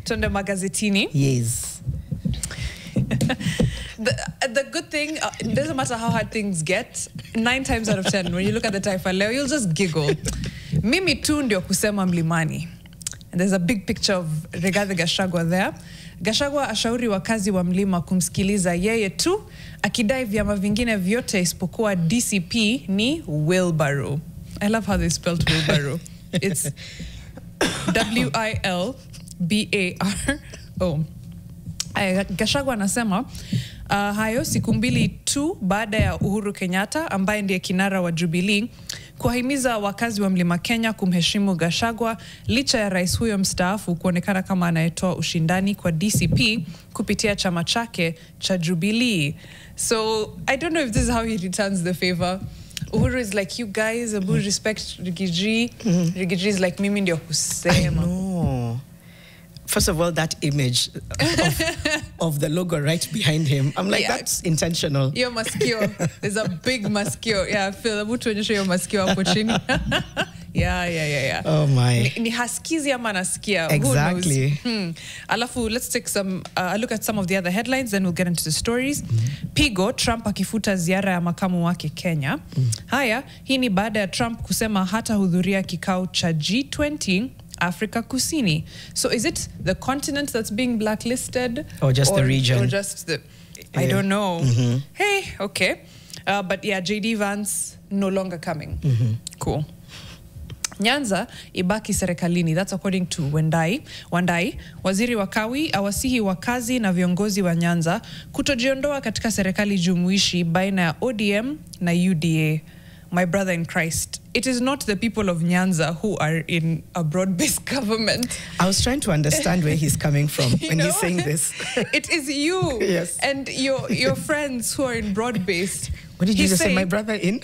Tunde magazetini. Yes. The good thing, it doesn't matter how hard things get, 9 times out of 10, when you look at the Taifa Leo, you'll just giggle. Mimi tu ndio kusema mlimani. And there's a big picture of Rigathi Gachagua there. Gachagua ashauri wakazi wa mlima kumsikiliza yeye tu, akidai vyama vingine vyote isipokuwa DCP ni wheelbarrow. I love how they spelled wheelbarrow. It's W-I-L-B-A-R-O. Gachagua anasema hayo siku mbili tu baada ya Uhuru Kenyatta ambaye ndiye kinara wa Jubilee kuwahimiza wakazi wa Mlima Kenya kumheshimu Gachagua licha ya rais huyo mstaafu kuonekana kama anayetoa ushindani kwa DCP kupitia chama chake cha Jubilee. So I don't know if this is how he returns the favor. Uhuru is like, you guys, Abu respect Rigiji. Rigiji is like, mimi ndio kusema. I know. First of all, that image of the logo right behind him, I'm like, yeah, that's intentional. Your maskio. There's a big maskio. Yeah, Phil, Abu tuonyeshe your maskio hapo chini. Yeah. Oh my. Ni haskizi ama nasikia. Exactly. Alafu, let's take a look at some of the other headlines, then we'll get into the stories. Pigo, Trump akifuta ziara ya makamu wake Kenya. Haya, hii ni baada ya Trump kusema hata hudhuria kikao cha G20 Africa Kusini. So is it the continent that's being blacklisted? Or just the region? Or just the... I don't know. Hey, okay. But yeah, JD Vance no longer coming. Cool. Nyanza ibaki serikalini. That's according to Wandai. Waziri wa Kawi awasihi wakazi na viongozi wa Nyanza kutojiondoa katika serikali jumuishi baina ya ODM na UDA. My brother in Christ, it is not the people of Nyanza who are in a broad-based government. I was trying to understand where he's coming from when he's saying this. It is you yes. and your friends who are in broad-based. What did you just say, my brother in?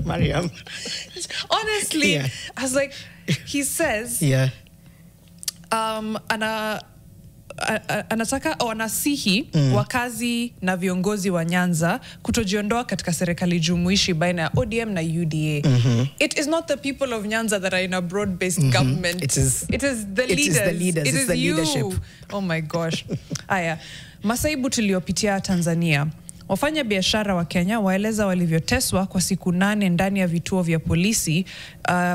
Mariam. Honestly, yeah. I was like, he says, yeah. Anataka au anasihi wakazi na viongozi wa Nyanza kutojiondoa katika serikali jumuishi baina ya ODM na UDA. It is not the people of Nyanza that are in a broad-based government. It is the leaders. It is the you. leadership. Oh my gosh. Aya, masaibu tuliopitia Tanzania. Wafanya biashara wa Kenya waeleza walivyoteswa kwa siku 8 ndani ya vituo vya polisi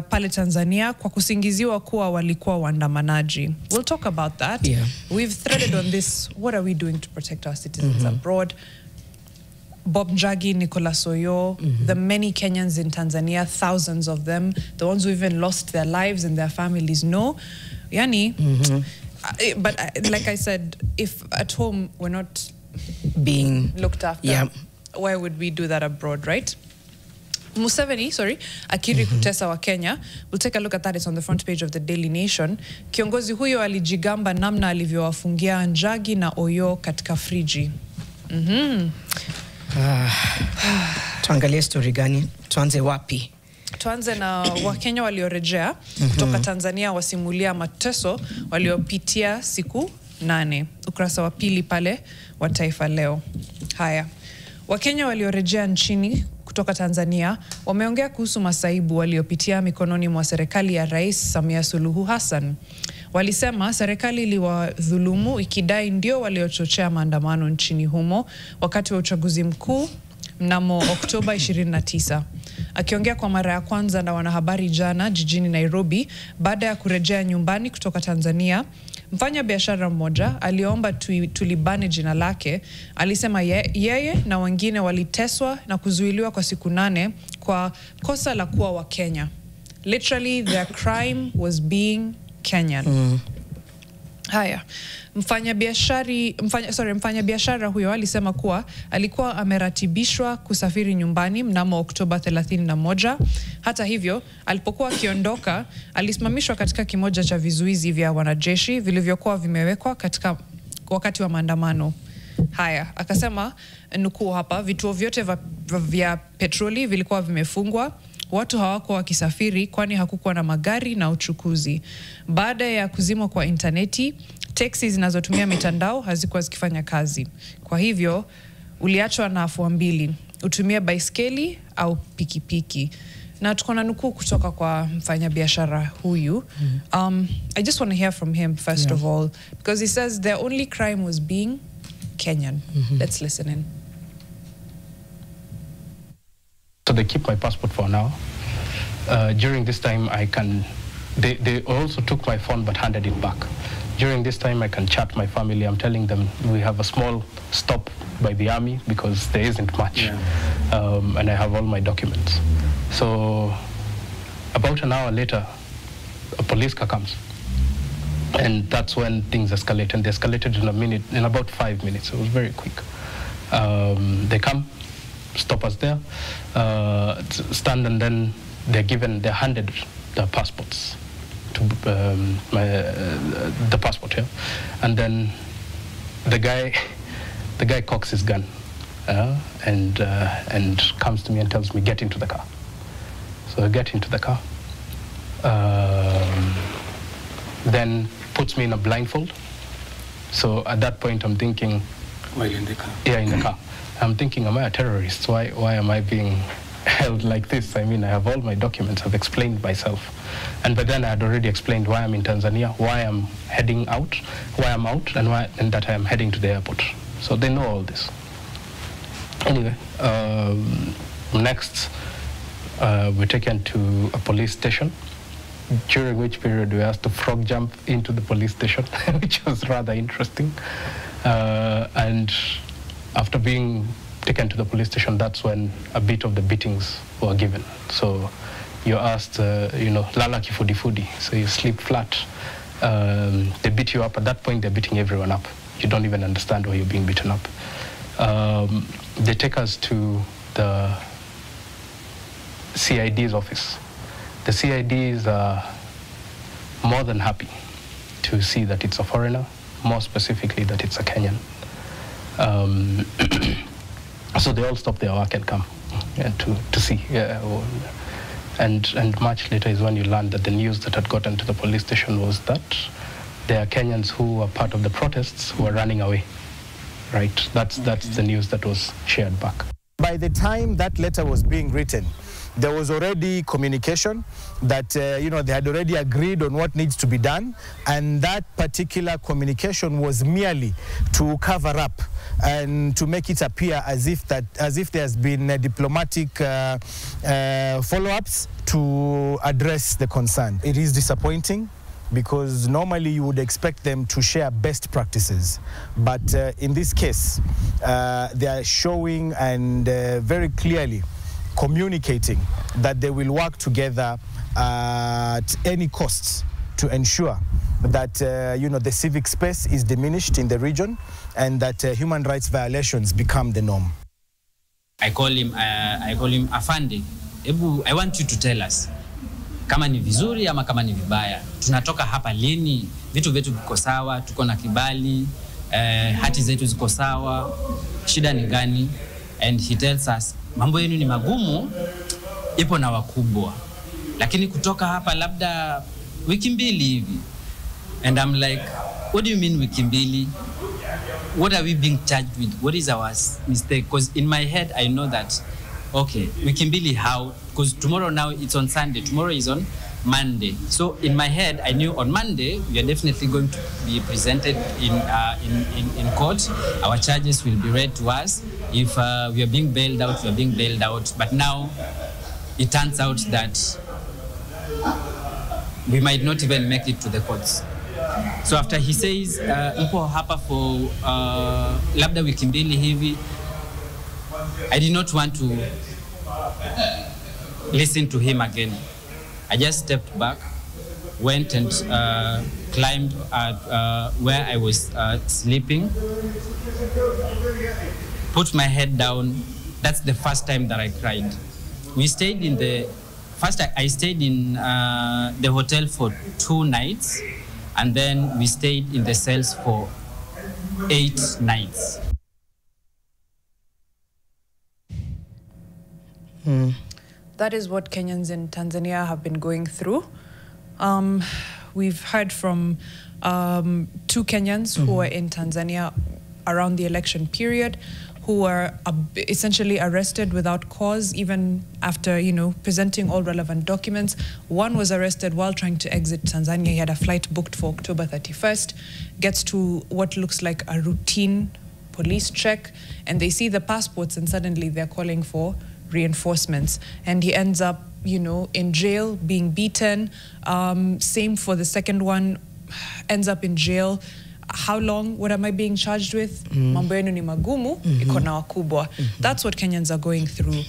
pale Tanzania kwa kusingiziwa kuwa walikuwa waandamanaji. We'll talk about that. Yeah. We've threaded on this. What are we doing to protect our citizens abroad? Bob Njagi, Nicolas Oyo, the many Kenyans in Tanzania, thousands of them, the ones who even lost their lives and their families know. Yani, but like I said, if at home we're not being looked after, yeah, why would we do that abroad, right? Museveni, akiri kutesa wa Kenya. We'll take a look at that. It's on the front page of the Daily Nation. Kiongozi huyo alijigamba namna alivyowafungia Njagi na Oyo katika friji. Tuangalie story gani? Tuanze wapi? Tuanze na Wakenya waliorejea kutoka Tanzania wasimulia mateso waliopitia siku 8. Ukurasa wa pili pale wa Taifa Leo. Haya. Wakenya waliorejea nchini kutoka Tanzania wameongea kuhusu masaibu waliopitia mikononi mwa serikali ya Rais Samia Suluhu Hassan. Walisema serikali iliwadhulumu ikidai ndio waliochochea maandamano nchini humo wakati wa uchaguzi mkuu mnamo Oktoba 29. Akiongea kwa mara ya kwanza na wanahabari jana jijini Nairobi baada ya kurejea nyumbani kutoka Tanzania, mfanya biashara mmoja aliomba tulibane jina lake. Alisema yeye na wengine waliteswa na kuzuiliwa kwa siku 8 kwa kosa la kuwa wa Kenya. Literally, their crime was being Kenyan. Haya, mfanya biashara huyo alisema kuwa alikuwa ameratibishwa kusafiri nyumbani mnamo Oktoba 31. Hata hivyo, alipokuwa akiondoka, alisimamishwa katika kimoja cha vizuizi vya wanajeshi vilivyokuwa vimewekwa katika wakati wa maandamano. Haya, akasema nukuu hapa, vituo vyote vya petroli vilikuwa vimefungwa. Watu hawako wakisafiri kwani hakukuwa na magari na uchukuzi. Baada ya kuzimwa kwa interneti, teksi zinazotumia mitandao hazikuwa zikifanya kazi. Kwa hivyo, uliachwa na afua mbili, utumie baiskeli au pikipiki. Na tuko na nukuu kutoka kwa mfanyabiashara huyu. I just want to hear from him first of all, because he says their only crime was being Kenyan. Let's listen in. So they keep my passport for now. During this time, they also took my phone but handed it back. During this time, I can chat my family. I'm telling them we have a small stop by the army because there isn't much. And I have all my documents. So about an hour later, a police car comes. And that's when things escalate. And they escalated in about 5 minutes. It was very quick. They come, stop us there, stand, and then they're handed the passports. The passport here, and then the guy cocks his gun and comes to me and tells me, get into the car. So I get into the car, then puts me in a blindfold. So at that point I'm thinking, while in the car? Yeah, in the car. I'm thinking, am I a terrorist? Why am I being held like this? I mean, I have all my documents. I've explained myself. And by then I had already explained why I'm in Tanzania, why I'm heading out, why I'm out, and that I am heading to the airport. So they know all this. Anyway, next we're taken to a police station, during which period we asked to frog jump into the police station, which was rather interesting. And after being taken to the police station, that's when a bit of the beatings were given. So you're asked, lala kifudifudi, so you sleep flat. They beat you up. At that point, they're beating everyone up. You don't even understand why you're being beaten up. They take us to the CID's office. The CIDs are more than happy to see that it's a foreigner, more specifically that it's a Kenyan. So they all stop their work and come to see. And much later is when you learn that the news that had gotten to the police station was that there are Kenyans who were part of the protests who are running away. Right? That's the news that was shared back. By the time that letter was being written, there was already communication that, they had already agreed on what needs to be done, and that particular communication was merely to cover up and to make it appear as if there's been diplomatic follow-ups to address the concern. It is disappointing, because normally you would expect them to share best practices. But in this case, they are showing and very clearly communicating that they will work together at any cost to ensure that the civic space is diminished in the region and that human rights violations become the norm. I call him Afande. I want you to tell us kama ni vizuri ama kama ni vibaya. Tunatoka hapa lini? Vitu vyetu viko sawa, tuko na kibali, hati zetu ziko sawa. Shida ni gani? And he tells us, mambo yenu ni magumu, ipo na wakubwa. Lakini kutoka hapa labda wiki mbili hivi. And I'm like, what do you mean wiki mbili? What are we being charged with? What is our mistake? Because in my head, I know that, okay, wiki mbili how? Because tomorrow now it's on Sunday. Tomorrow is on Monday. So in my head, I knew on Monday, we are definitely going to be presented in court. Our charges will be read to us. If we are being bailed out, we are being bailed out. But now it turns out that we might not even make it to the courts. So after he says, mpo hapa for labda wiki mbili hivi, I did not want to listen to him again. I just stepped back, went and climbed where I was sleeping, put my head down. That's the first time that I cried. We stayed in I stayed in the hotel for 2 nights, and then we stayed in the cells for 8 nights. That is what Kenyans in Tanzania have been going through. We've heard from 2 Kenyans who were in Tanzania around the election period, who were essentially arrested without cause, even after, presenting all relevant documents. One was arrested while trying to exit Tanzania. He had a flight booked for October 31st, gets to what looks like a routine police check, and they see the passports, and suddenly they're calling for reinforcements. And he ends up, in jail, being beaten. Same for the second one, ends up in jail. How long? What am I being charged with? Mambo yenu ni magumu, iko na wakubwa. That's what Kenyans are going through.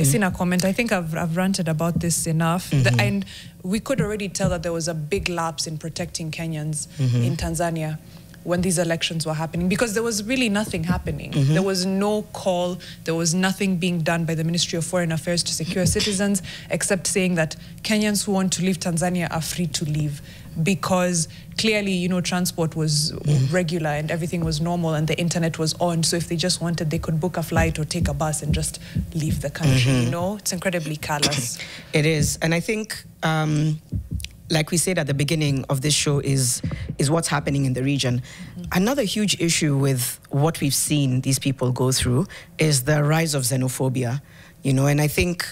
Sina comment. I think I've ranted about this enough. And we could already tell that there was a big lapse in protecting Kenyans in Tanzania when these elections were happening, because there was really nothing happening. There was no call, there was nothing being done by the Ministry of Foreign Affairs to secure citizens, except saying that Kenyans who want to leave Tanzania are free to leave, because clearly, transport was regular and everything was normal and the internet was on. So if they just wanted, they could book a flight or take a bus and just leave the country, It's incredibly callous. It is. And I think, like we said at the beginning of this show, is what's happening in the region. Another huge issue with what we've seen these people go through is the rise of xenophobia, and I think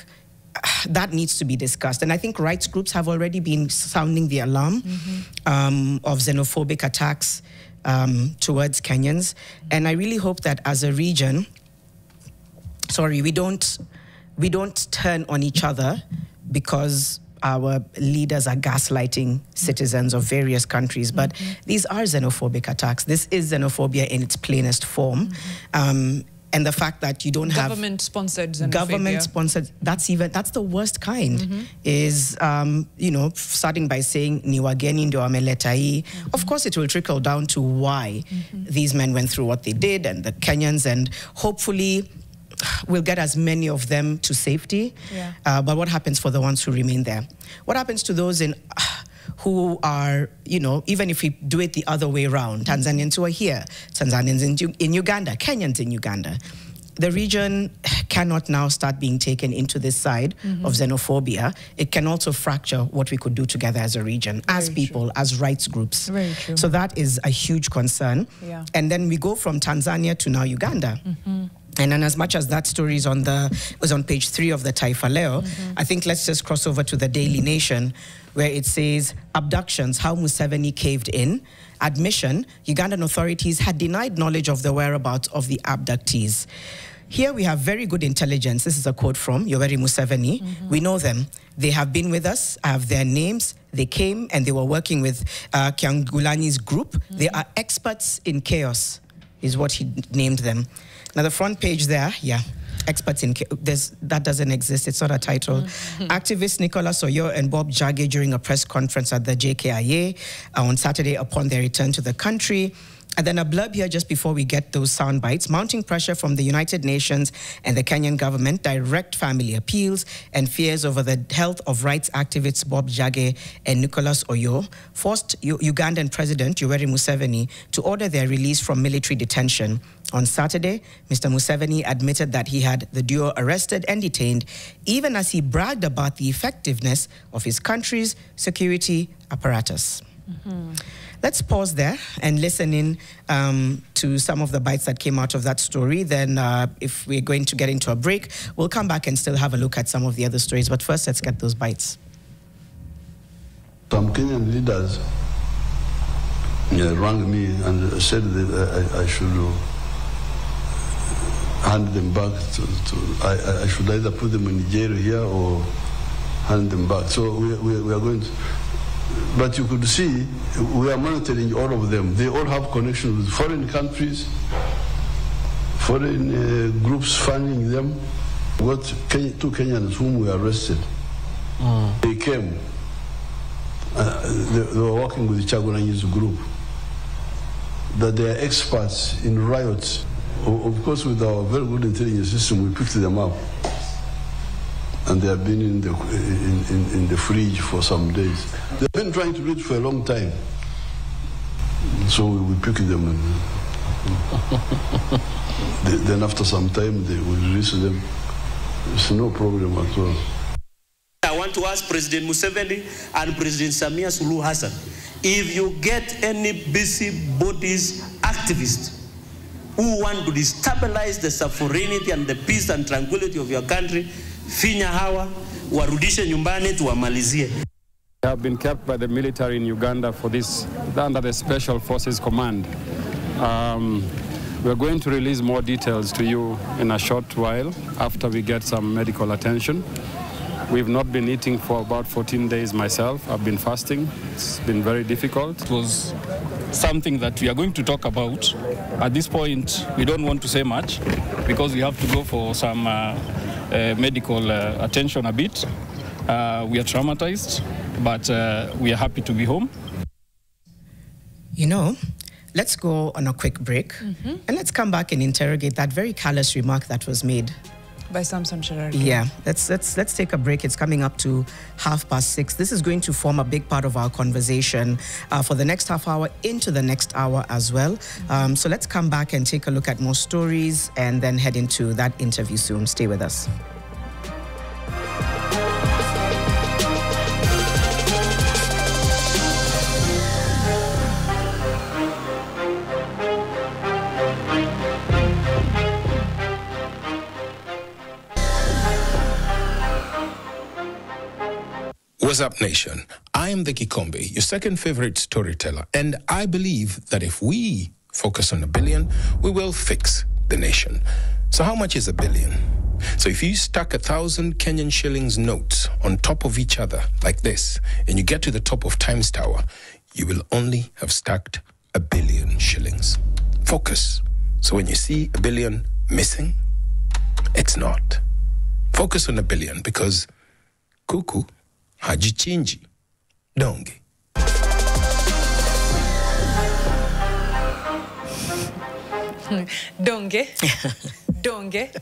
that needs to be discussed. And I think rights groups have already been sounding the alarm of xenophobic attacks towards Kenyans. And I really hope that as a region, we don't turn on each other because our leaders are gaslighting citizens of various countries. But these are xenophobic attacks. This is xenophobia in its plainest form. And the fact that you don't have government-sponsored xenophobia. Government-sponsored, that's the worst kind, is, starting by saying, ni wageni ndio wameleta hii. Of course, it will trickle down to why these men went through what they did, and the Kenyans, and hopefully we'll get as many of them to safety. But what happens for the ones who remain there? What happens to those who are, even if we do it the other way around, Tanzanians who are here, Tanzanians in Uganda, Kenyans in Uganda? The region cannot now start being taken into this side of xenophobia. It can also fracture what we could do together as a region, as people, as rights groups. Very true. So that is a huge concern. And then we go from Tanzania to now Uganda. And then as much as that story is was on page 3 of the Taifa Leo, I think let's just cross over to the Daily Nation, where it says, abductions, how Museveni caved in. Admission, Ugandan authorities had denied knowledge of the whereabouts of the abductees. Here we have very good intelligence. This is a quote from Yoweri Museveni. We know them. They have been with us. I have their names. They came and they were working with Kyangulanyi's group. They are experts in chaos, is what he named them. Now, the front page there, experts in that doesn't exist. It's not a title. Activists Nicholas Oyo and Bob Jage during a press conference at the JKIA on Saturday upon their return to the country. And then a blurb here just before we get those sound bites. Mounting pressure from the United Nations and the Kenyan government, direct family appeals and fears over the health of rights activists Bob Jage and Nicholas Oyo forced Ugandan President Yoweri Museveni to order their release from military detention. On Saturday, Mr. Museveni admitted that he had the duo arrested and detained, even as he bragged about the effectiveness of his country's security apparatus. Let's pause there and listen in to some of the bites that came out of that story. Then if we're going to get into a break, we'll come back and still have a look at some of the other stories. But first, let's get those bites. Some Kenyan leaders rang me and said that I should hand them back I should either put them in jail here or hand them back. So we are going to... But you could see, we are monitoring all of them. They all have connections with foreign countries, foreign groups funding them. We got 2 Kenyans whom we arrested. They came. They were working with the Kyagulanyi's group. That they are experts in riots. Of course, with our very good intelligence system, we picked them up. And they have been in the fridge for some days. They've been trying to do it for a long time. So we picked them. And then after some time, they will release them. It's no problem at all. I want to ask President Museveni and President Samia Suluhu Hassan, if you get any busybodies activists who want to destabilize the sovereignty and the peace and tranquility of your country, finya hawa, warudishe nyumbani tuwamalizie. They have been kept by the military in Uganda for this, under the Special Forces Command. We're going to release more details to you in a short while after we get some medical attention. We've not been eating for about 14 days myself. I've been fasting. It's been very difficult. It was something that we are going to talk about. At this point, we don't want to say much because we have to go for some medical attention a bit. We are traumatized, but we are happy to be home. You know, let's go on a quick break and let's come back and interrogate that very callous remark that was made by Samson Cherargei. Yeah, let's take a break. It's coming up to 6:30. This is going to form a big part of our conversation for the next half hour, into the next hour as well. So let's come back and take a look at more stories and then head into that interview soon. Stay with us. What's up, nation? I am the Kikombe, your second favorite storyteller, and I believe that if we focus on $1 billion, we will fix the nation. So how much is $1 billion? So if you stack 1,000 Kenyan shillings notes on top of each other like this, and you get to the top of Times Tower, you will only have stacked 1 billion shillings. Focus. So when you see 1 billion missing, it's not. Focus on 1 billion because kuku hajichinji donge. Donge. Donge.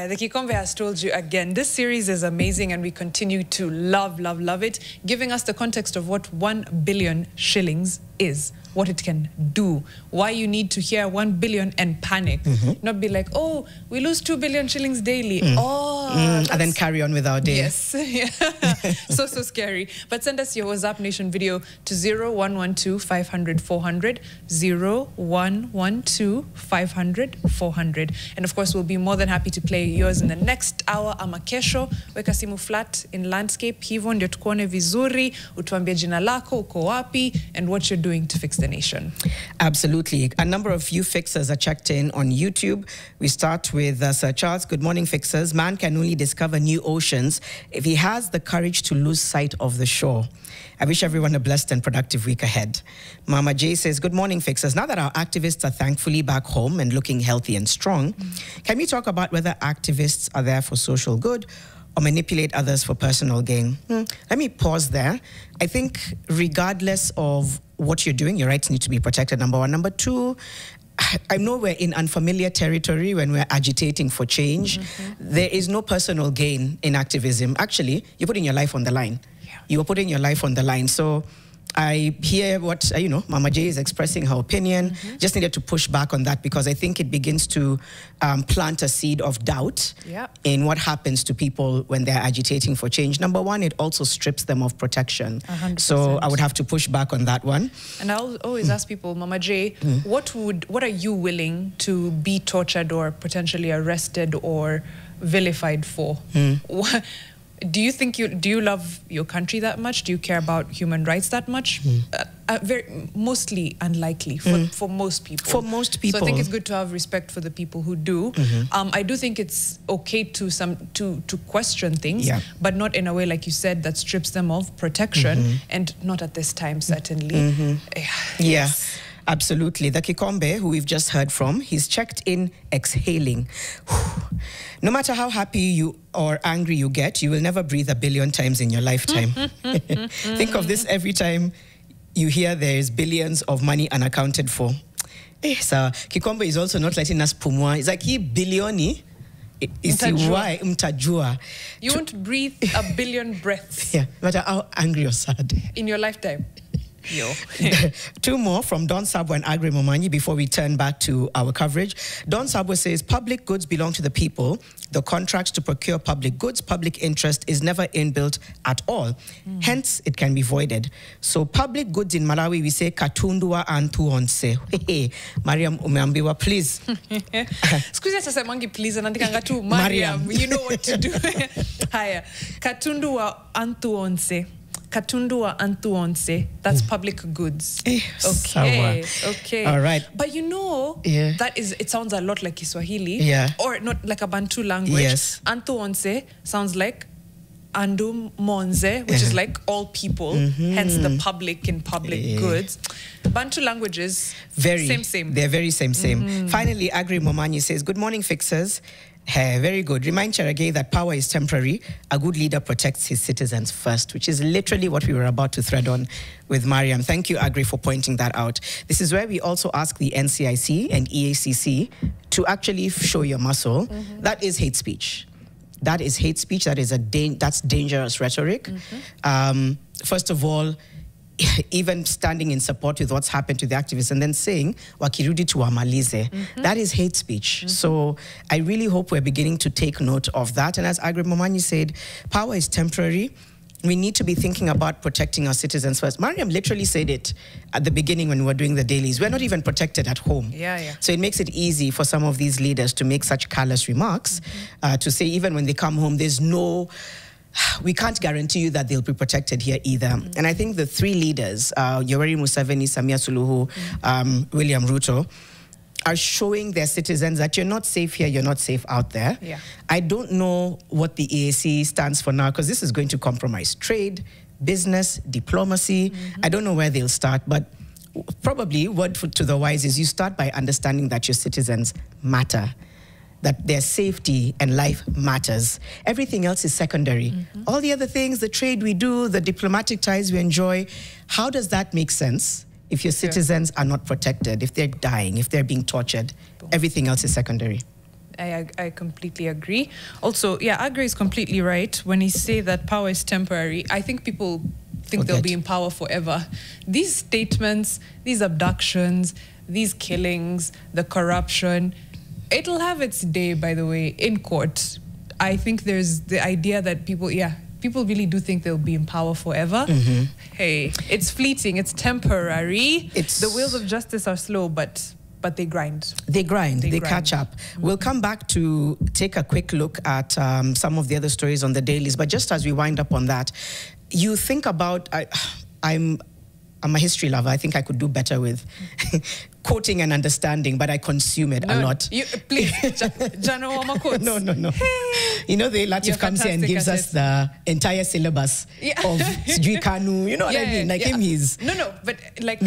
The Kikombe has told you again, this series is amazing and we continue to love it, giving us the context of what 1 billion shillings is, what it can do, why you need to hear 1 billion and panic. Not be like, oh, we lose 2 billion shillings daily. And then carry on with our day. Yes. So scary. But send us your WhatsApp Nation video to 0112 500 400, 0112 500 400. And of course, we'll be more than happy to play yours in the next hour. Ama kesho, weka simu flat in landscape. Hivyo ndio tukuone vizuri, utuambie jina lako, uko wapi, and what you're doing to fix the nation. Absolutely. A number of you fixers are checked in on YouTube. We start with Sir Charles. Good morning, fixers. Man can only discover new oceans if he has the courage to lose sight of the shore. I wish everyone a blessed and productive week ahead. Mama J says, good morning, fixers. Now that our activists are thankfully back home and looking healthy and strong, can we talk about whether activists are there for social good or manipulate others for personal gain? Let me pause there. I think regardless of what you're doing, your rights need to be protected, number one. Number two, I know we're in unfamiliar territory when we're agitating for change. There is no personal gain in activism. Actually, you're putting your life on the line. You are putting your life on the line. So I hear what, Mama J is expressing her opinion. Just needed to push back on that because I think it begins to plant a seed of doubt in what happens to people when they're agitating for change. Number one, it also strips them of protection. 100%. So I would have to push back on that one. And I'll always ask people, Mama J, what are you willing to be tortured or potentially arrested or vilified for? Do you love your country that much? Do you care about human rights that much? Mostly unlikely for most people. For most people. So I think it's good to have respect for the people who do. I do think it's okay to question things, but not in a way, like you said, that strips them of protection, and not at this time, certainly. Yes. Absolutely. The Kikombe, who we've just heard from, he's checked in exhaling. No matter how happy you or angry you get, you will never breathe 1 billion times in your lifetime. Think of this every time you hear there is billions of money unaccounted for. So Kikombe is also not letting us pumua. It's like he billioni. Mtajua. You won't breathe 1 billion breaths. Yeah, no matter how angry or sad. In your lifetime. Yo. Two more from Don Sabwa and Agri Momanyi before we turn back to our coverage. Don Sabwa says, public goods belong to the people. The contracts to procure public goods, public interest is never inbuilt at all. Hence, it can be voided. So public goods in Malawi, we say, katundua antu onse. Mariam umeambiwa, please. Squeeze sasa mangi please, anandikanga tu Mariam. You know what to do. Haya. Katundua antu onse. Katundua antu onse. That's public goods. Okay. Okay. All right. But you know, that is, it sounds a lot like Kiswahili. Yeah. Or not like a Bantu language. Yes. Antu onse sounds like Andu Monze, which is like all people, hence the public in public goods. Bantu languages, same. They're very same. Finally, Agri Momanyi says, good morning, fixers. Very good. Remind Cheragay that power is temporary. A good leader protects his citizens first, which is literally what we were about to thread on with Mariam. Thank you, Agri, for pointing that out. This is where we also ask the NCIC and EACC to actually show your muscle. That is hate speech. That is hate speech. That is that's dangerous rhetoric. First of all, even standing in support with what's happened to the activists and then saying, wakirudi tuwamalize. That is hate speech. So I really hope we're beginning to take note of that. And as Agri Momanyi said, power is temporary. We need to be thinking about protecting our citizens first. Mariam literally said it at the beginning when we were doing the dailies. We're not even protected at home. So it makes it easy for some of these leaders to make such callous remarks, to say even when they come home, we can't guarantee you that they'll be protected here either. And I think the three leaders, Yoweri Museveni, Samia Suluhu, William Ruto, are showing their citizens that you're not safe here, you're not safe out there. I don't know what the EAC stands for now, because this is going to compromise trade, business, diplomacy. I don't know where they'll start, but probably word to the wise is you start by understanding that your citizens matter, that their safety and life matters. Everything else is secondary. All the other things, the trade we do, the diplomatic ties we enjoy, how does that make sense if your citizens are not protected, if they're dying, if they're being tortured? Everything else is secondary. I completely agree. Also, Agri is completely right when he say that power is temporary. I think people think they'll be in power forever. These statements, these abductions, these killings, the corruption, it'll have its day, by the way, in court. I think there's the idea that people really do think they'll be in power forever. Hey, it's fleeting, it's temporary. The wheels of justice are slow, but they grind. They catch up. We'll come back to take a quick look at some of the other stories on the dailies, but just as we wind up on that, you think about, I'm a history lover. I think I could do better with quoting and understanding, but I consume it a lot. Please, No. Hey. You know, the Latif comes here and gives us the entire syllabus of Sijui Kanu. You know what I mean? Like him, he's... No, but like,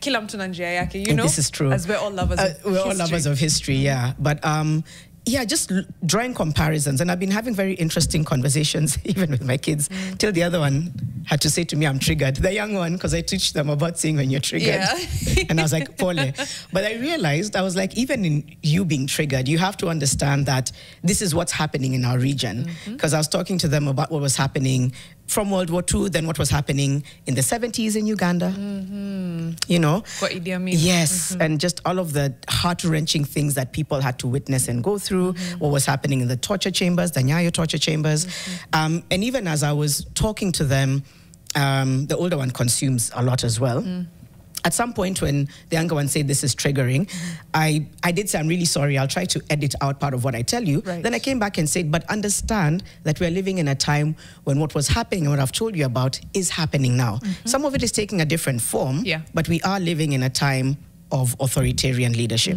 kila mtu na njia yake, you know? This is true. As we're all lovers of history. We're all lovers of history, But... just drawing comparisons. And I've been having very interesting conversations, even with my kids, till the other one had to say to me, I'm triggered. The young one, because I teach them about saying when you're triggered. And I was like, Pole. But I realized, I was like, even in you being triggered, you have to understand that this is what's happening in our region. Because I was talking to them about what was happening from World War II, then what was happening in the 70s in Uganda. You know? Yes, and just all of the heart-wrenching things that people had to witness and go through, what was happening in the torture chambers, the Nyayo torture chambers. And even as I was talking to them, the older one consumes a lot as well. At some point when the younger one said this is triggering, I did say, I'm really sorry, I'll try to edit out part of what I tell you. Then I came back and said, but understand that we're living in a time when what was happening and what I've told you about is happening now. Some of it is taking a different form, but we are living in a time of authoritarian leadership.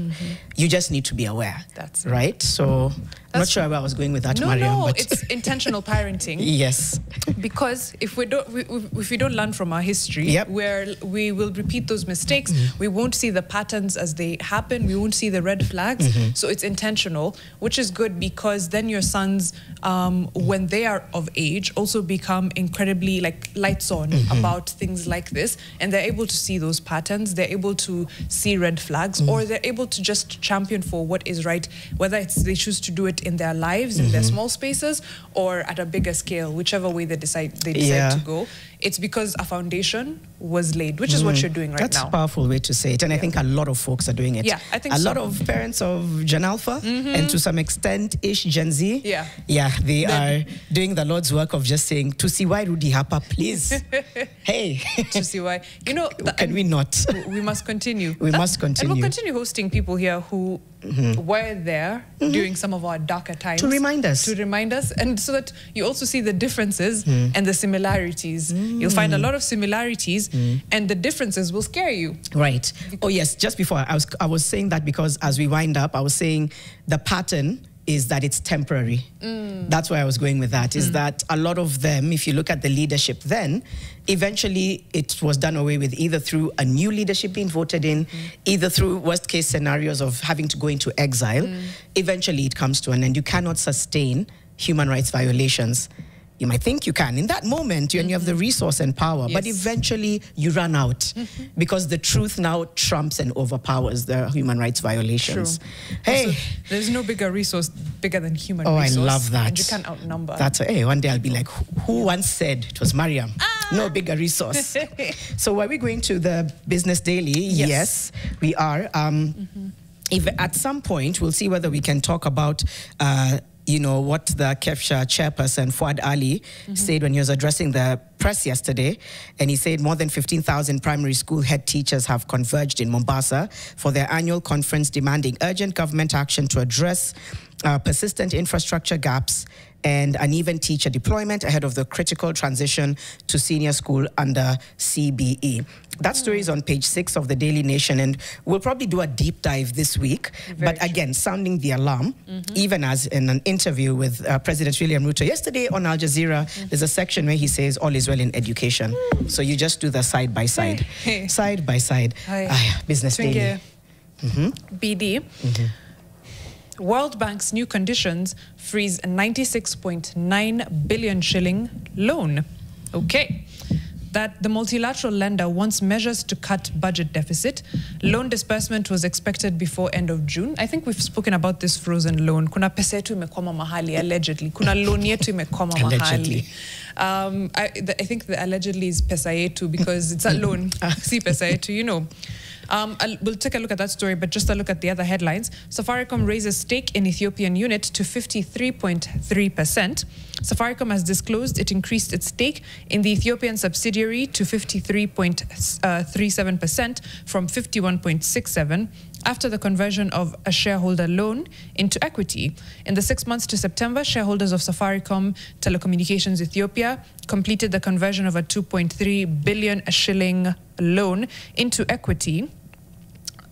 You just need to be aware, right? So I'm not sure where I was going with that, Mariam. No, it's intentional parenting. Yes. Because if we don't learn from our history, we will repeat those mistakes. We won't see the patterns as they happen. We won't see the red flags. So it's intentional, which is good because then your sons, when they are of age, also become incredibly like lights on about things like this, and they're able to see those patterns. They're able to see red flags, or they're able to just champion for what is right, whether it's they choose to do it in their lives, in their small spaces, or at a bigger scale, whichever way they decide to go. It's because a foundation was laid, which is what you're doing right now. That's a powerful way to say it. And I think a lot of folks are doing it. Yeah, I think a so. lot of parents of Gen Alpha and to some extent-ish Gen Z. Yeah. Yeah, they are doing the Lord's work of just saying, to see why Rudy Hapa, please. Hey. To see why. You know, can we not? We must continue. We must continue. And we'll continue hosting people here who were there during some of our darker times. To remind us. To remind us. And so that you also see the differences and the similarities. You'll find a lot of similarities and the differences will scare you. Right. Oh, yes. Just before, I was saying that because as we wind up, I was saying the pattern is that it's temporary. That's where I was going with that, is that a lot of them, if you look at the leadership then, eventually it was done away with either through a new leadership being voted in, either through worst case scenarios of having to go into exile. Eventually it comes to an end. You cannot sustain human rights violations. You might think you can. In that moment, you have the resource and power, but eventually you run out because the truth now trumps and overpowers the human rights violations. True. Hey. Also, there's no bigger resource bigger than human resource. resource. I love that. And you can't outnumber. That's hey, one day I'll be like, who once said, it was Mariam, no bigger resource. So are we going to the Business Daily? Yes we are. If at some point, we'll see whether we can talk about you know, what the KEFSHA chairperson, Fuad Ali, said when he was addressing the press yesterday. And he said more than 15,000 primary school head teachers have converged in Mombasa for their annual conference demanding urgent government action to address persistent infrastructure gaps and uneven teacher deployment ahead of the critical transition to senior school under CBE. That story is on page 6 of the Daily Nation, and we'll probably do a deep dive this week. But again, sounding the alarm, even as in an interview with President William Ruto yesterday on Al Jazeera, there's a section where he says all is well in education. So you just do the side by side. Side by side. Business Daily. BD. World Bank's new conditions freeze a 96.9 billion shilling loan. Okay. That the multilateral lender wants measures to cut budget deficit. Loan disbursement was expected before end of June. I think we've spoken about this frozen loan. Kuna pesa yetu imekwama mahali, allegedly. Kuna loan yetu imekwama mahali. I think the allegedly is pesa yetu because it's a loan. Si pesa yetu, you know. We'll take a look at that story, but just a look at the other headlines. Safaricom raises stake in Ethiopian unit to 53.3%. Safaricom has disclosed it increased its stake in the Ethiopian subsidiary to 53.37% from 51.67% after the conversion of a shareholder loan into equity. In the 6 months to September, shareholders of Safaricom Telecommunications Ethiopia completed the conversion of a 2.3 billion shilling loan into equity,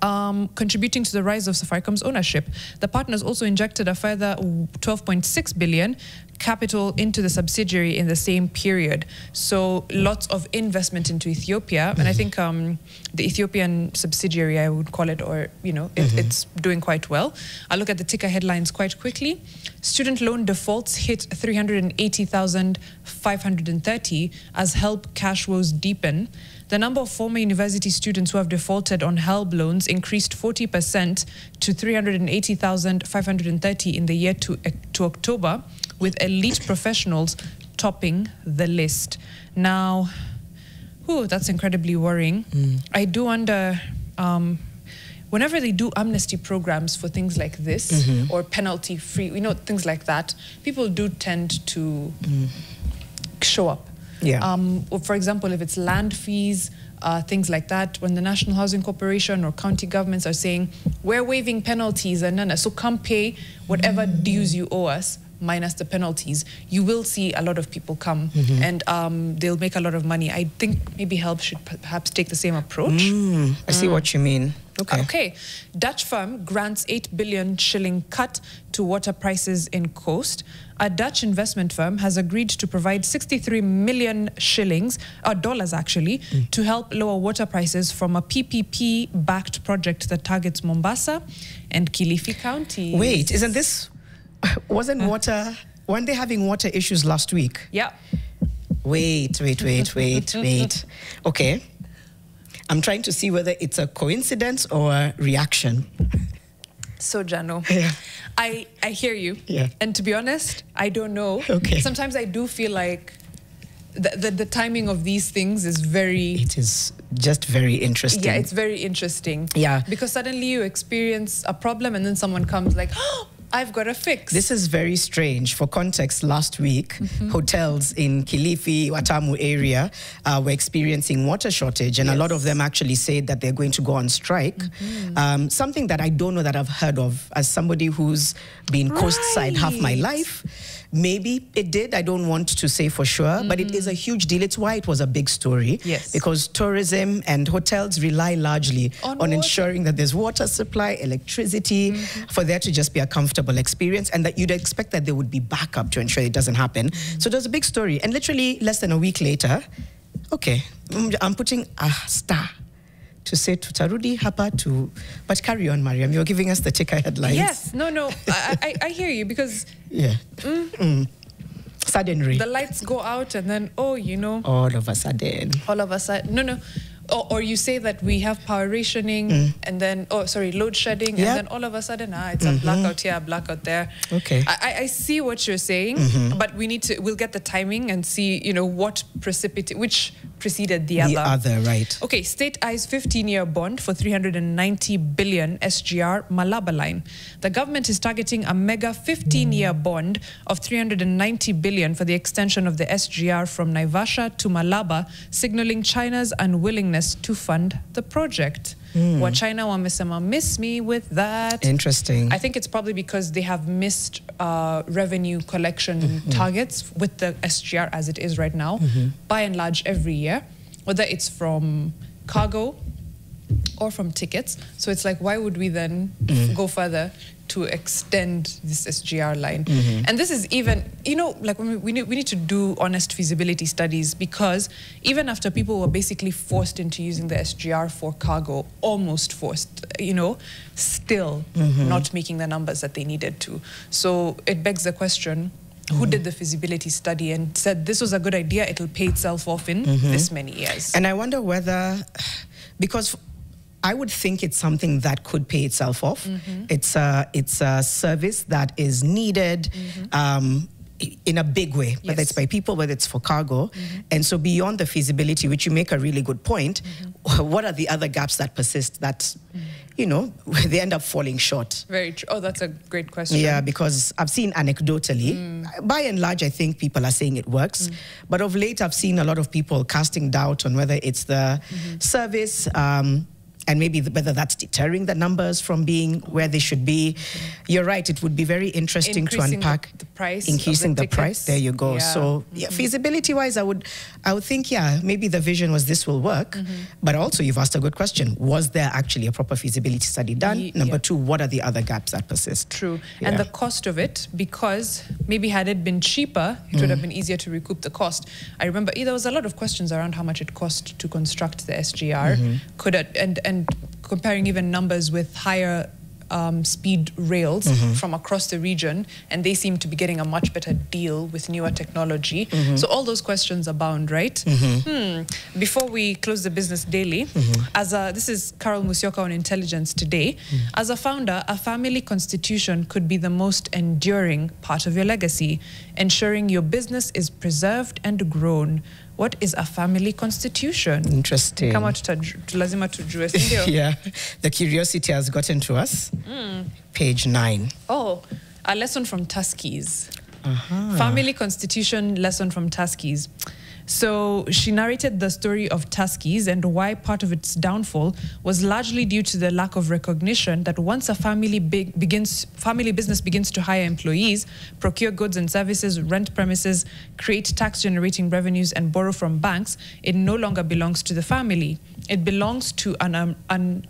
contributing to the rise of Safaricom's ownership. The partners also injected a further 12.6 billion capital into the subsidiary in the same period. So lots of investment into Ethiopia. And I think the Ethiopian subsidiary, I would call it, or, you know, it's doing quite well. I'll look at the ticker headlines quite quickly. Student loan defaults hit 380,530 as HELB cash woes deepen. The number of former university students who have defaulted on HELB loans increased 40% to 380,530 in the year to October, with elite professionals topping the list. Now, that's incredibly worrying. I do wonder, whenever they do amnesty programs for things like this, or penalty-free, you know, things like that, people do tend to show up. For example, if it's land fees, things like that, when the National Housing Corporation or county governments are saying, we're waiving penalties, and so come pay whatever dues you owe us, minus the penalties, you will see a lot of people come and they'll make a lot of money. I think maybe HELB should perhaps take the same approach. I see what you mean. Okay. Dutch firm grants 8 billion shilling cut to water prices in coast. A Dutch investment firm has agreed to provide 63 million shillings, dollars actually, to help lower water prices from a PPP-backed project that targets Mombasa and Kilifi counties. Wait, isn't this... Weren't they having water issues last week? Yeah. Wait. Okay. I'm trying to see whether it's a coincidence or a reaction. So, Jano, I hear you. Yeah. And to be honest, I don't know. Okay. Sometimes I do feel like the timing of these things is very... It is just very interesting. Yeah, it's very interesting. Yeah. Because suddenly you experience a problem and then someone comes like, oh, I've got a fix. This is very strange. For context, last week, hotels in Kilifi, Watamu area were experiencing water shortage, and a lot of them actually said that they're going to go on strike. Something that I don't know that I've heard of as somebody who's been coastside half my life. Maybe it did. I don't want to say for sure, but it is a huge deal. It's why it was a big story. Yes. Because tourism and hotels rely largely on ensuring that there's water supply, electricity, for there to just be a comfortable experience, and that you'd expect that there would be backup to ensure it doesn't happen. So there's a big story. And literally less than a week later, okay, I'm putting a star to say tutarudi hapa to, but carry on, Mariam. You're giving us the ticker headlines. Yes, no, I hear you, because suddenly the lights go out and then, oh, you know, all of a sudden, no. Or you say that we have power rationing and then, load shedding, and then all of a sudden, it's a blackout here, a blackout there. Okay. I see what you're saying, but we'll get the timing and see, you know, which preceded the other. The other, right. Okay, state eyes 15-year bond for 390 billion SGR Malaba line. The government is targeting a mega 15-year bond of 390 billion for the extension of the SGR from Naivasha to Malaba, signaling China's unwillingness to fund the project. What China wamesema, miss me with that. Interesting. I think it's probably because they have missed revenue collection targets with the SGR as it is right now, by and large every year, whether it's from cargo or from tickets. So it's like, why would we then go further to extend this SGR line? And this is even, you know, like we need to do honest feasibility studies, because even after people were basically forced into using the SGR for cargo, almost forced, you know, still not making the numbers that they needed to. So it begs the question, who did the feasibility study and said this was a good idea, it'll pay itself off in this many years? And I wonder whether, because I would think it's something that could pay itself off. It's a service that is needed in a big way, whether it's by people, whether it's for cargo. And so beyond the feasibility, which you make a really good point, what are the other gaps that persist that, you know, they end up falling short? Very true. Oh, that's a great question. Yeah, because I've seen anecdotally, by and large, I think people are saying it works. But of late, I've seen a lot of people casting doubt on whether it's the service, and maybe whether that's deterring the numbers from being where they should be. You're right, it would be very interesting to unpack. The price. Increasing the price, there you go. Yeah. So yeah, feasibility-wise, I would think, yeah, maybe the vision was this will work. But also, you've asked a good question. Was there actually a proper feasibility study done? Number two, what are the other gaps that persist? True. And the cost of it, because maybe had it been cheaper, it would have been easier to recoup the cost. I remember there was a lot of questions around how much it cost to construct the SGR. Could it, and comparing even numbers with higher speed rails from across the region, and they seem to be getting a much better deal with newer technology. So all those questions abound, right? Before we close the Business Daily, this is Carol Musyoka on Intelligence Today. As a founder, a family constitution could be the most enduring part of your legacy, ensuring your business is preserved and grown. What is a family constitution? Interesting. Kama lazima tujue, sindio? Yeah, the curiosity has gotten to us. Page 9. Oh, a lesson from Tuskies. Family constitution lesson from Tuskies. So she narrated the story of Tuskies and why part of its downfall was largely due to the lack of recognition that once a family business begins to hire employees, procure goods and services, rent premises, create tax-generating revenues, and borrow from banks, it no longer belongs to the family. It belongs to an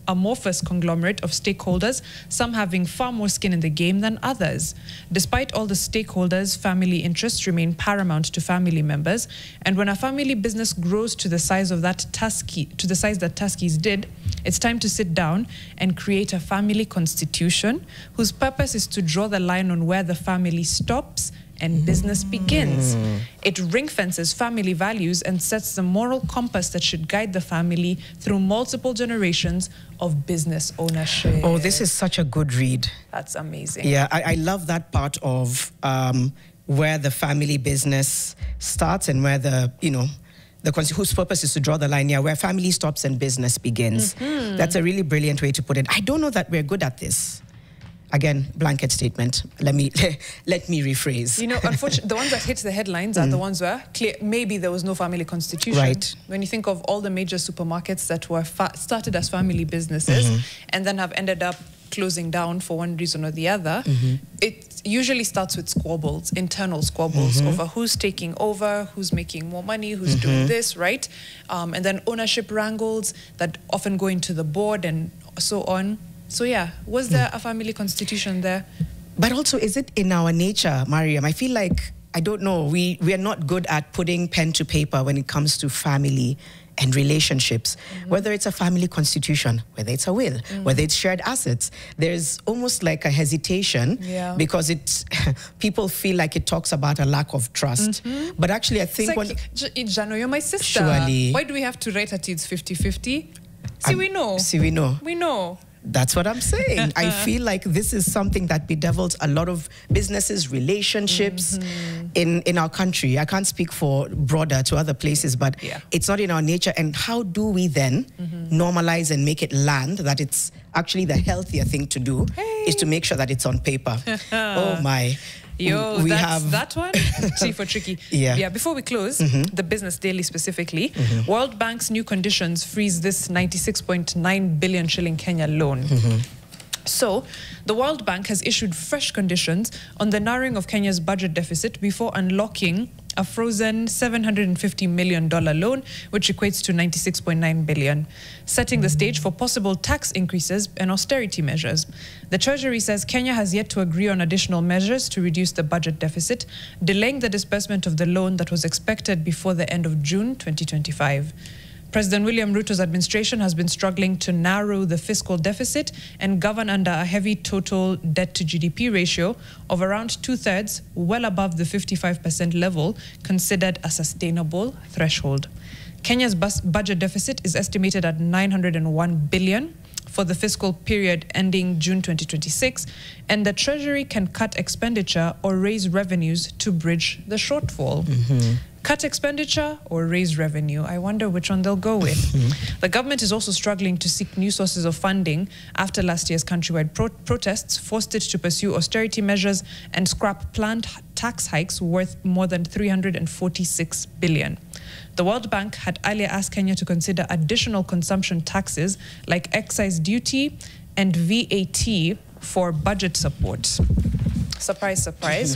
amorphous conglomerate of stakeholders, some having far more skin in the game than others. Despite all the stakeholders, family interests remain paramount to family members, and when a family business grows to the size of that Tuskies did, it's time to sit down and create a family constitution whose purpose is to draw the line on where the family stops and business begins. It ring-fences family values and sets the moral compass that should guide the family through multiple generations of business ownership. Oh, this is such a good read. That's amazing. Yeah, I love that part of where the family business starts and where the, whose purpose is to draw the line here, where family stops and business begins. That's a really brilliant way to put it. I don't know that we're good at this. Again, blanket statement. Let me rephrase. Unfortunately, the ones that hit the headlines are the ones where maybe there was no family constitution. Right. When you think of all the major supermarkets that were started as family businesses and then have ended up closing down for one reason or the other, it usually starts with squabbles, internal squabbles over who's taking over, who's making more money, who's doing this, right? And then ownership wrangles that often go into the board and so on. So yeah, was there a family constitution there? But also, is it in our nature, Mariam? I feel like, I don't know, we are not good at putting pen to paper when it comes to family and relationships. Whether it's a family constitution, whether it's a will, whether it's shared assets, there's almost like a hesitation because people feel like it talks about a lack of trust. But actually, I think Jano, you're my sister. Surely. Why do we have to write at it's 50-50? We know. We know. That's what I'm saying. I feel like this is something that bedevils a lot of businesses, relationships in our country. I can't speak for broader to other places, but it's not in our nature. And how do we then normalize and make it land that it's actually the healthier thing to do is to make sure that it's on paper. Oh my. Yo, that's that one. See for tricky. Yeah. Before we close, the Business Daily specifically, World Bank's new conditions freeze this 96.9 billion shilling Kenya loan. So, the World Bank has issued fresh conditions on the narrowing of Kenya's budget deficit before unlocking a frozen $750 million loan, which equates to 96.9 billion, setting the stage for possible tax increases and austerity measures. The Treasury says Kenya has yet to agree on additional measures to reduce the budget deficit, delaying the disbursement of the loan that was expected before the end of June 2025. President William Ruto's administration has been struggling to narrow the fiscal deficit and govern under a heavy total debt to GDP ratio of around 2/3, well above the 55% level considered a sustainable threshold. Kenya's budget deficit is estimated at 901 billion for the fiscal period ending June 2026, and the Treasury can cut expenditure or raise revenues to bridge the shortfall. Cut expenditure or raise revenue. I wonder which one they'll go with. The government is also struggling to seek new sources of funding after last year's countrywide protests forced it to pursue austerity measures and scrap planned tax hikes worth more than 346 billion. The World Bank had earlier asked Kenya to consider additional consumption taxes like excise duty and VAT for budget support. Surprise, surprise.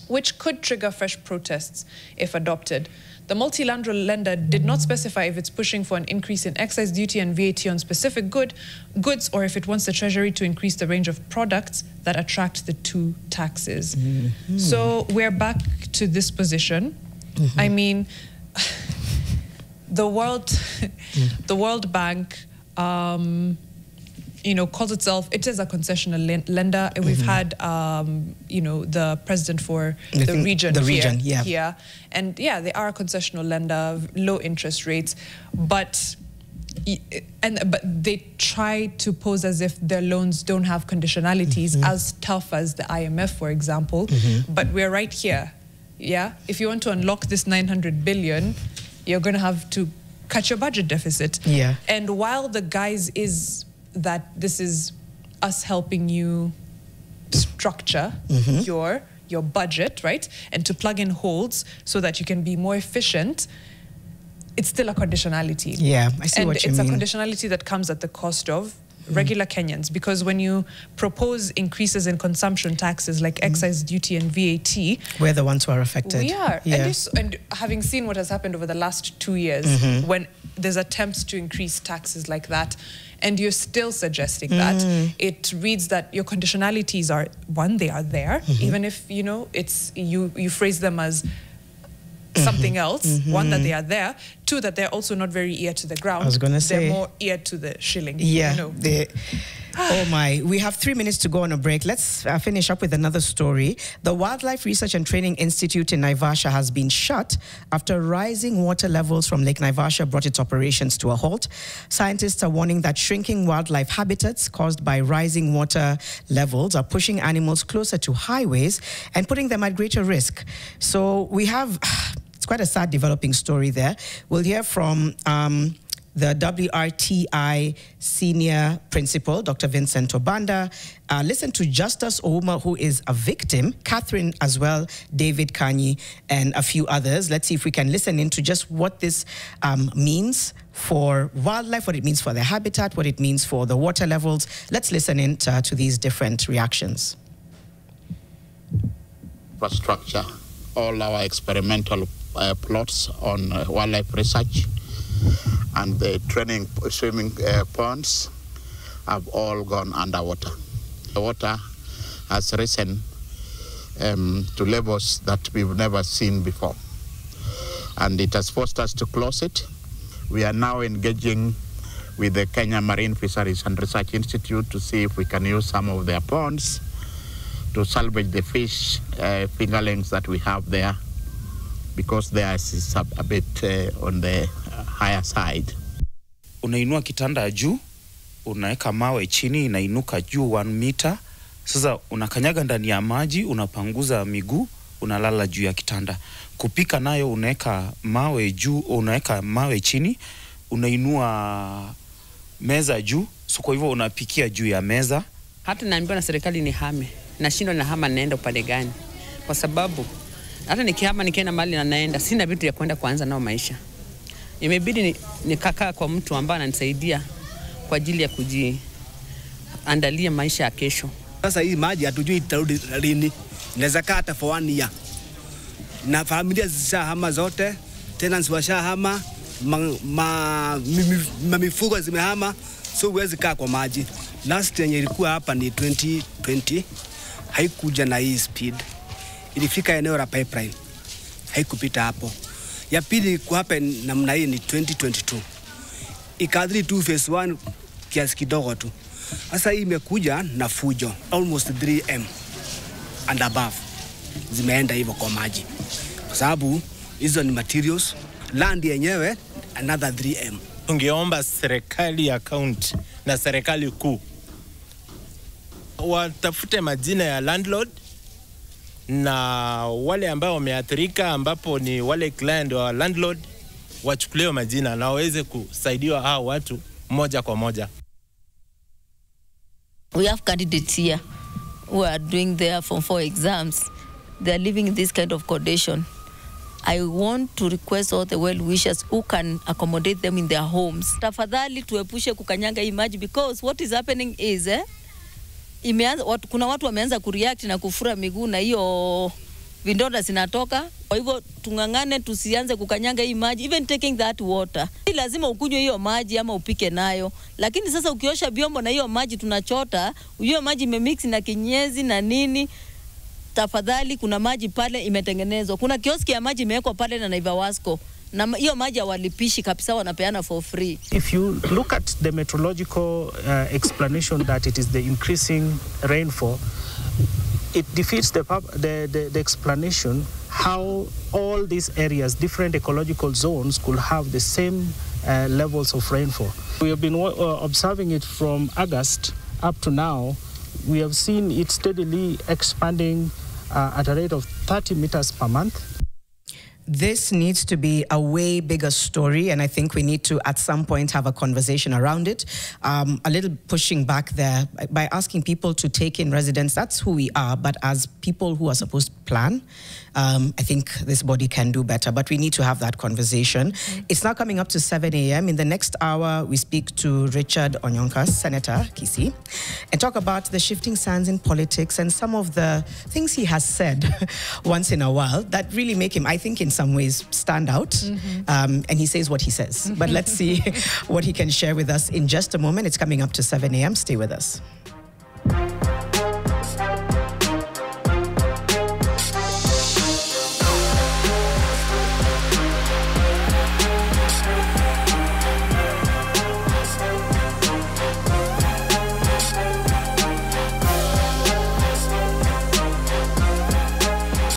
Which could trigger fresh protests if adopted. The multilateral lender did not specify if it's pushing for an increase in excise duty and VAT on specific goods or if it wants the Treasury to increase the range of products that attract the two taxes. So we're back to this position. I mean, the World Bank calls itself, it is a concessional lender. We've had, the president for the region here. And yeah, they are a concessional lender, low interest rates, but they try to pose as if their loans don't have conditionalities as tough as the IMF, for example. But we're right here. Yeah, if you want to unlock this 900 billion, you're going to have to cut your budget deficit. Yeah. And while the guise is that this is us helping you structure your budget, right? And to plug in holes so that you can be more efficient, it's still a conditionality. Yeah, I see what you mean. And it's a conditionality that comes at the cost of regular Kenyans, because when you propose increases in consumption taxes like excise duty and VAT, we're the ones who are affected. We are. Yeah. And having seen what has happened over the last 2 years, when there's attempts to increase taxes like that, and you're still suggesting that, it reads that your conditionalities are, one, they are there, even if, it's you phrase them as something else, one, that they are there, Two, that they're also not very ear to the ground. I was going to say. They're more ear to the shilling. Yeah. You know. Oh my, we have 3 minutes to go on a break. Let's finish up with another story. The Wildlife Research and Training Institute in Naivasha has been shut after rising water levels from Lake Naivasha brought its operations to a halt. Scientists are warning that shrinking wildlife habitats caused by rising water levels are pushing animals closer to highways and putting them at greater risk. So we have, it's quite a sad developing story there. We'll hear from the WRTI senior principal, Dr. Vincent Obanda. Listen to Justice Ouma, who is a victim, Catherine as well, David Kanyi, and a few others. Let's see if we can listen into just what this means for wildlife, what it means for the habitat, what it means for the water levels. Let's listen in to these different reactions. Infrastructure, all our experimental plots on wildlife research and the training swimming ponds have all gone underwater. The water has risen to levels that we've never seen before, and it has forced us to close it. We are now engaging with the Kenya Marine Fisheries and Research Institute to see if we can use some of their ponds to salvage the fish fingerlings that we have there, because theirs is a bit on the higher side. Unainua kitanda juu, unaweka mawe chini, inainuka juu 1 meter. Sasa unakanyaga ndani ya maji, unapanguza miguu, unalala juu ya kitanda. Kupika nayo unaweka mawe juu, unaweka mawe chini, unainua meza juu, so kwa hivyo unapikia juu ya meza. Hata naambiwa na serikali ni hame. Nashindwa na hama naenda upande gani? Kwa sababu hata nikihama nikienda mahali na naenda, sina vitu ya kwenda kuanza nao maisha. Imebidi nikakaa kwa mtu ambaye ananisaidia kwa ajili ya kujiandalia maisha ya kesho. Sasa hii maji hatujui itarudi lini. Inaweza kaa hata for 1 year. Na familia zishahama zote, tenants washahama, mifugo zimehama, so huwezi kaa kwa maji. Last yenye ilikuwa hapa ni 2020, haikuja na hii speed. Ilifika eneo la pipeline, haikupita hapo. Ya pili kuhappen namna hii ni 2022. Ikadri tu phase 1 kiasi kidogo tu. Sasa hii imekuja na fujo, almost 3M and above. Zimeenda hivyo kwa maji. Kwa sababu hizo ni materials, land yenyewe another 3M. Tungeomba serikali ya county na serikali kuu watafute majina ya landlord na wale ambao wameathirika, ambapo ni wale client wa landlord, wachukuliwe majina na waweze kusaidiwa hao watu moja kwa moja. We have candidates here who are doing their Form 4 exams. They are living in this kind of condition. I want to request all the well-wishers who can accommodate them in their homes. Tafadhali tuepushe kukanyanga hii maji, because what is happening is kuna watu wameanza kureact na kufura miguu na hiyo vindonda zinatoka. Kwa hivyo tungangane tusianze kukanyanga hii maji, even taking that water. Lazima ukunywe hiyo maji ama upike nayo. Lakini sasa ukiosha vyombo na hiyo maji tunachota, hiyo maji imemix na kinyezi na nini, tafadhali kuna maji pale imetengenezwa. Kuna kioski ya maji imewekwa pale na Naivasco. Na hiyo maji hawalipishi kabisa, wanapeana for free. If you look at the meteorological explanation that it is the increasing rainfall, it defeats the explanation how all these areas, different ecological zones, could have the same levels of rainfall. We have been observing it from August up to now. We have seen it steadily expanding at a rate of 30 meters per month. This needs to be a way bigger story, and I think we need to, at some point, have a conversation around it. A little pushing back there by asking people to take in residents. That's who we are, but as people who are supposed to plan, I think this body can do better, but we need to have that conversation. It's now coming up to 7 a.m. In the next hour, we speak to Richard Onyonkas, Senator Kisii, and talk about the shifting sands in politics and some of the things he has said once in a while that really make him, I think, in some ways stand out. And he says what he says. But let's see what he can share with us in just a moment. It's coming up to 7 a.m. Stay with us.